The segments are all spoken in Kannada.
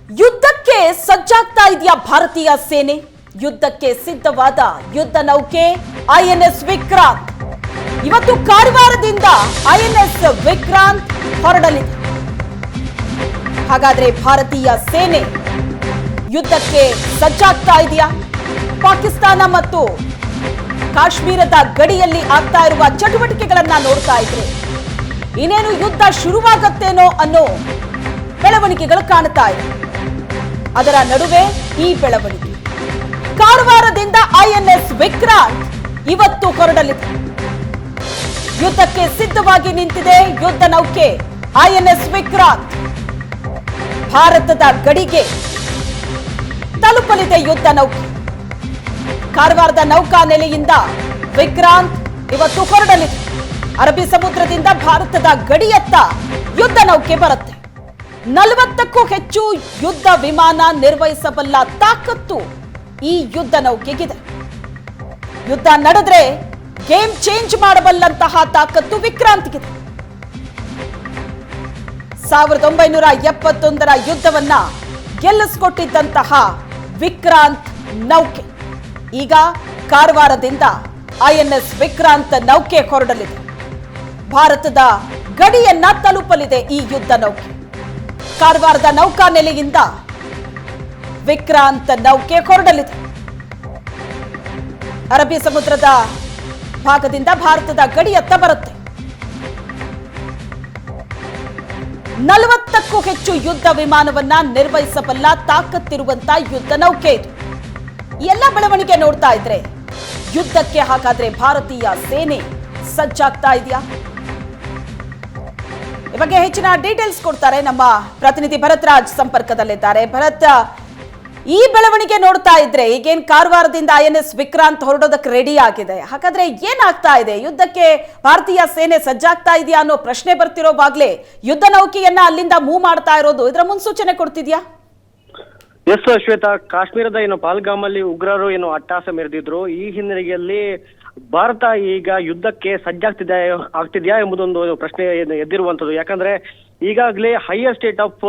ಯುದ್ಧಕ್ಕೆ ಸಜ್ಜಾಗ್ತಾ ಇದೆಯಾ ಭಾರತೀಯ ಸೇನೆ? ಯುದ್ಧಕ್ಕೆ ಸಿದ್ಧವಾದ ಯುದ್ಧ ನೌಕೆ ಐಎನ್ಎಸ್ ವಿಕ್ರಾಂತ್ ಇವತ್ತು ಕಾರವಾರದಿಂದ ಐಎನ್ಎಸ್ ವಿಕ್ರಾಂತ್ ಹೊರಡಲಿದೆ. ಹಾಗಾದ್ರೆ ಭಾರತೀಯ ಸೇನೆ ಯುದ್ಧಕ್ಕೆ ಸಜ್ಜಾಗ್ತಾ ಇದೆಯಾ? ಪಾಕಿಸ್ತಾನ ಮತ್ತು ಕಾಶ್ಮೀರದ ಗಡಿಯಲ್ಲಿ ಆಗ್ತಾ ಇರುವ ಚಟುವಟಿಕೆಗಳನ್ನ ನೋಡ್ತಾ ಇದ್ರೆ ಇನ್ನೇನು ಯುದ್ಧ ಶುರುವಾಗತ್ತೇನೋ ಅನ್ನೋ ಬೆಳವಣಿಗೆಗಳು ಕಾಣ್ತಾ ಇದೆ. ಅದರ ನಡುವೆ ಈ ಬೆಳವಣಿಗೆ, ಕಾರವಾರದಿಂದ ಐಎನ್ಎಸ್ ವಿಕ್ರಾಂತ್ ಇವತ್ತು ಹೊರಡಲಿದೆ. ಯುದ್ಧಕ್ಕೆ ಸಿದ್ಧವಾಗಿ ನಿಂತಿದೆ ಯುದ್ಧ ನೌಕೆ ಐಎನ್ಎಸ್ ವಿಕ್ರಾಂತ್. ಭಾರತದ ಗಡಿಗೆ ತಲುಪಲಿದೆ ಯುದ್ಧ ನೌಕೆ. ಕಾರವಾರದ ನೌಕಾ ನೆಲೆಯಿಂದ ವಿಕ್ರಾಂತ್ ಇವತ್ತು ಹೊರಡಲಿದೆ. ಅರಬ್ಬಿ ಸಮುದ್ರದಿಂದ ಭಾರತದ ಗಡಿಯತ್ತ ಯುದ್ಧ ನೌಕೆ ಬರುತ್ತೆ. 40ಕ್ಕೂ ಹೆಚ್ಚು ಯುದ್ಧ ವಿಮಾನ ನಿರ್ವಹಿಸಬಲ್ಲ ತಾಕತ್ತು ಈ ಯುದ್ಧ ನೌಕೆಗಿದೆ. ಯುದ್ಧ ನಡೆದ್ರೆ ಗೇಮ್ ಚೇಂಜ್ ಮಾಡಬಲ್ಲಂತಹ ತಾಕತ್ತು ವಿಕ್ರಾಂತ್ಗಿದೆ. 1971ರ ಯುದ್ಧವನ್ನ ಗೆಲ್ಲಿಸಿಕೊಟ್ಟಿದ್ದಂತಹ ವಿಕ್ರಾಂತ್ ನೌಕೆ ಈಗ ಕಾರವಾರದಿಂದ ಐಎನ್ಎಸ್ ವಿಕ್ರಾಂತ್ ನೌಕೆ ಹೊರಡಲಿದೆ. ಭಾರತದ ಗಡಿಯನ್ನ ತಲುಪಲಿದೆ ಈ ಯುದ್ಧ ನೌಕೆ. ಕಾರವಾರದ ನೌಕಾ ನೆಲೆಯಿಂದ ವಿಕ್ರಾಂತ್ ನೌಕೆ ಹೊರಡಲಿದೆ. ಅರಬ್ಬಿ ಸಮುದ್ರದ ಭಾಗದಿಂದ ಭಾರತದ ಗಡಿಯತ್ತ ಬರುತ್ತೆ. 40ಕ್ಕೂ ಹೆಚ್ಚು ಯುದ್ಧ ವಿಮಾನವನ್ನ ನಿರ್ವಹಿಸಬಲ್ಲ ತಾಕತ್ತಿರುವಂತಹ ಯುದ್ಧ ನೌಕೆ ಇದು. ಎಲ್ಲ ಬೆಳವಣಿಗೆ ನೋಡ್ತಾ ಇದ್ರೆ ಯುದ್ಧಕ್ಕೆ ಹಾಗಾದ್ರೆ ಭಾರತೀಯ ಸೇನೆ ಸಜ್ಜಾಗ್ತಾ ಇದೆಯಾ? ಈ ಬಗ್ಗೆ ಹೆಚ್ಚಿನ ಡೀಟೇಲ್ಸ್ ಕೊಡ್ತಾರೆ ನಮ್ಮ ಪ್ರತಿನಿಧಿ ಭರತ್ ರಾಜ್ ಸಂಪರ್ಕದಲ್ಲಿದ್ದಾರೆ. ಭರತ್, ಈ ಬೆಳವಣಿಗೆ ನೋಡ್ತಾ ಇದ್ರೆ ಈಗೇನ್ ಕಾರವಾರದಿಂದ ಐಎನ್ಎಸ್ ವಿಕ್ರಾಂತ್ ಹೊರಡೋದಕ್ಕೆ ರೆಡಿ ಆಗಿದೆ. ಹಾಗಾದ್ರೆ ಏನಾಗ್ತಾ ಇದೆ? ಯುದ್ಧಕ್ಕೆ ಭಾರತೀಯ ಸೇನೆ ಸಜ್ಜಾಗ್ತಾ ಇದೆಯಾ ಅನ್ನೋ ಪ್ರಶ್ನೆ ಬರ್ತಿರೋವಾಗ್ಲೇ ಯುದ್ಧ ನೌಕೆಯನ್ನ ಅಲ್ಲಿಂದ ಮೂವ್ ಮಾಡ್ತಾ ಇರೋದು ಇದರ ಮುನ್ಸೂಚನೆ ಕೊಡ್ತಿದ್ಯಾ? ಎಸ್ ಶ್ವೇತಾ, ಕಾಶ್ಮೀರದ ಪಾಲ್ಗಾಮಲ್ಲಿ ಉಗ್ರರು ಅಟ್ಟಹಾಸ ಮೆರೆದಿದ್ರು. ಈ ಹಿನ್ನೆಲೆಯಲ್ಲಿ ಭಾರತ ಈಗ ಯುದ್ಧಕ್ಕೆ ಆಗ್ತಿದ್ಯಾ ಎಂಬುದೊಂದು ಪ್ರಶ್ನೆ ಎದ್ದಿರುವಂತದ್ದು. ಯಾಕಂದ್ರೆ ಈಗಾಗಲೇ higher state of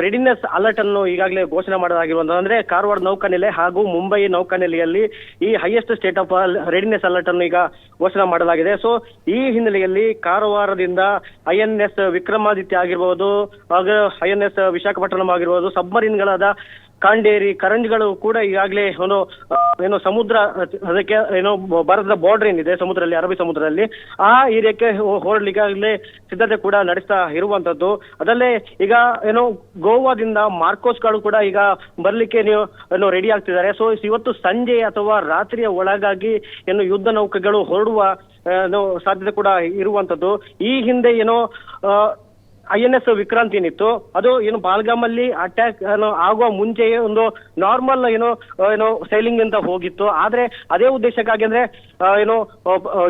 readiness alert ಅನ್ನು ಈಗಾಗಲೇ ಘೋಷಣೆ ಮಾಡಲಾಗಿರುವಂತದ್ದು. ಅಂದ್ರೆ ಕಾರವಾರ ನೌಕಾನೆಲೆ ಹಾಗೂ ಮುಂಬೈ ನೌಕಾನೆಲೆಯಲ್ಲಿ ಈ highest state of readiness alert ಅನ್ನು ಈಗ ಘೋಷಣೆ ಮಾಡಲಾಗಿದೆ. ಸೊ ಈ ಹಿನ್ನೆಲೆಯಲ್ಲಿ ಕಾರವಾರದಿಂದ ಐಎನ್ಎಸ್ ವಿಕ್ರಮಾದಿತ್ಯ ಆಗಿರ್ಬೋದು, ಹಾಗೂ ಐಎನ್ಎಸ್ ವಿಶಾಖಪಟ್ಟಣಂ ಆಗಿರ್ಬೋದು, ಸಬ್ಮರೀನ್ಗಳಾದ ಕಾಂಡೇರಿ, ಕರಂಜ್ಗಳು ಕೂಡ ಈಗಾಗಲೇ ಸಮುದ್ರ, ಅದಕ್ಕೆ ಭಾರತದ ಬಾರ್ಡರ್ ಏನಿದೆ ಸಮುದ್ರದಲ್ಲಿ, ಅರಬ್ಬಿ ಸಮುದ್ರದಲ್ಲಿ, ಆ ಏರಿಯಾಕ್ಕೆ ಹೊರಡ್ಲಿಕ್ಕಾಗಲೇ ಸಿದ್ಧತೆ ಕೂಡ ನಡೆಸ್ತಾ ಇರುವಂತದ್ದು. ಅದಲ್ಲೇ ಈಗ ಗೋವಾದಿಂದ ಮಾರ್ಕೋಸ್ಗಳು ಕೂಡ ಈಗ ಬರ್ಲಿಕ್ಕೆ ರೆಡಿ ಆಗ್ತಿದ್ದಾರೆ. ಸೊ ಇವತ್ತು ಸಂಜೆ ಅಥವಾ ರಾತ್ರಿಯ ಒಳಗಾಗಿ ಯುದ್ಧ ನೌಕೆಗಳು ಹೊರಡುವ ಸಾಧ್ಯತೆ ಕೂಡ ಇರುವಂತದ್ದು. ಈ ಹಿಂದೆ ಐಎನ್ಎಸ್ ವಿಕ್ರಾಂತ್ ಏನಿತ್ತು ಅದು ಪಾಲ್ಗಾಮಲ್ಲಿ ಅಟ್ಯಾಕ್ ಆಗುವ ಮುಂಚೆಯೇ ಒಂದು ನಾರ್ಮಲ್ ಸೈಲಿಂಗ್ ಅಂತ ಹೋಗಿತ್ತು. ಆದ್ರೆ ಅದೇ ಉದ್ದೇಶಕ್ಕಾಗಿ ಅಂದ್ರೆ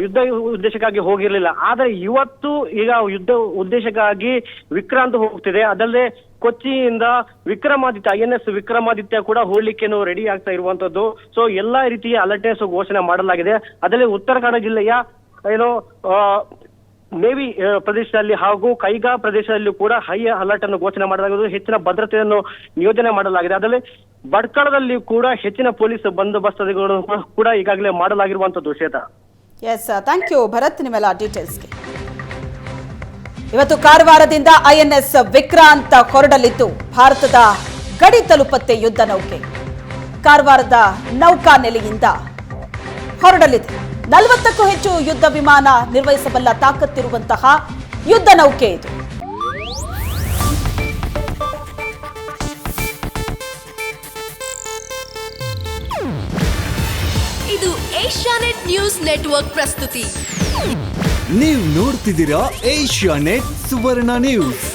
ಯುದ್ಧ ಉದ್ದೇಶಕ್ಕಾಗಿ ಹೋಗಿರ್ಲಿಲ್ಲ. ಆದ್ರೆ ಇವತ್ತು ಈಗ ಯುದ್ಧ ಉದ್ದೇಶಕ್ಕಾಗಿ ವಿಕ್ರಾಂತ್ ಹೋಗ್ತಿದೆ. ಅದಲ್ಲದೆ ಕೊಚ್ಚಿಯಿಂದ ವಿಕ್ರಮಾದಿತ್ಯ, ಐಎನ್ಎಸ್ ವಿಕ್ರಮಾದಿತ್ಯ ಕೂಡ ಹೋಗ್ಲಿಕ್ಕೆ ರೆಡಿ ಆಗ್ತಾ ಇರುವಂತದ್ದು. ಸೊ ಎಲ್ಲಾ ರೀತಿಯ ಅಲರ್ಟ್ನೆಸ್ ಘೋಷಣೆ ಮಾಡಲಾಗಿದೆ. ಅದರಲ್ಲಿ ಉತ್ತರ ಕನ್ನಡ ಜಿಲ್ಲೆಯ ನೇವಿ ಪ್ರದೇಶದಲ್ಲಿ ಹಾಗೂ ಕೈಗಾ ಪ್ರದೇಶದಲ್ಲೂ ಕೂಡ ಹೈ ಅಲರ್ಟ್ ಅನ್ನು ಘೋಷಣೆ ಮಾಡಲಾಗಿದೆ. ಹೆಚ್ಚಿನ ಭದ್ರತೆಯನ್ನು ನಿಯೋಜನೆ ಮಾಡಲಾಗಿದೆ. ಅದರಲ್ಲಿ ಭಟ್ಕಳದಲ್ಲಿ ಕೂಡ ಹೆಚ್ಚಿನ ಪೊಲೀಸ್ ಬಂದೋಬಸ್ತುಗಳು ಕೂಡ ಈಗಾಗಲೇ ಮಾಡಲಾಗಿರುವಂತದ್ದು. Shweta, yes, thank you Bharat ನಿಮ್ಮೆಲ್ಲ ಡೀಟೇಲ್ಸ್ಗೆ. ಇವತ್ತು ಕಾರವಾರದಿಂದ ಐಎನ್ಎಸ್ ವಿಕ್ರಾಂತ್ ಹೊರಡಲಿದ್ದು ಭಾರತದ ಗಡಿ ತಲುಪತ್ತೆ ಯುದ್ಧ ನೌಕೆ. ಕಾರವಾರದ ನೌಕಾ ನೆಲೆಯಿಂದ ಹೊರಡಲಿದೆ. 40ಕ್ಕೂ ಹೆಚ್ಚು ಯುದ್ಧ ವಿಮಾನ ನಿರ್ವಹಿಸಬಲ್ಲ ತಾಕತ್ತಿರುವಂತಹ ಯುದ್ಧ ನೌಕೆ ಇದು. ಇದು ಏಷ್ಯಾನೆಟ್ ನ್ಯೂಸ್ ನೆಟ್ವರ್ಕ್ ಪ್ರಸ್ತುತಿ. ನೀವು ನೋಡ್ತಿದ್ದೀರಾ ಏಷ್ಯಾನೆಟ್ ಸುವರ್ಣ ನ್ಯೂಸ್.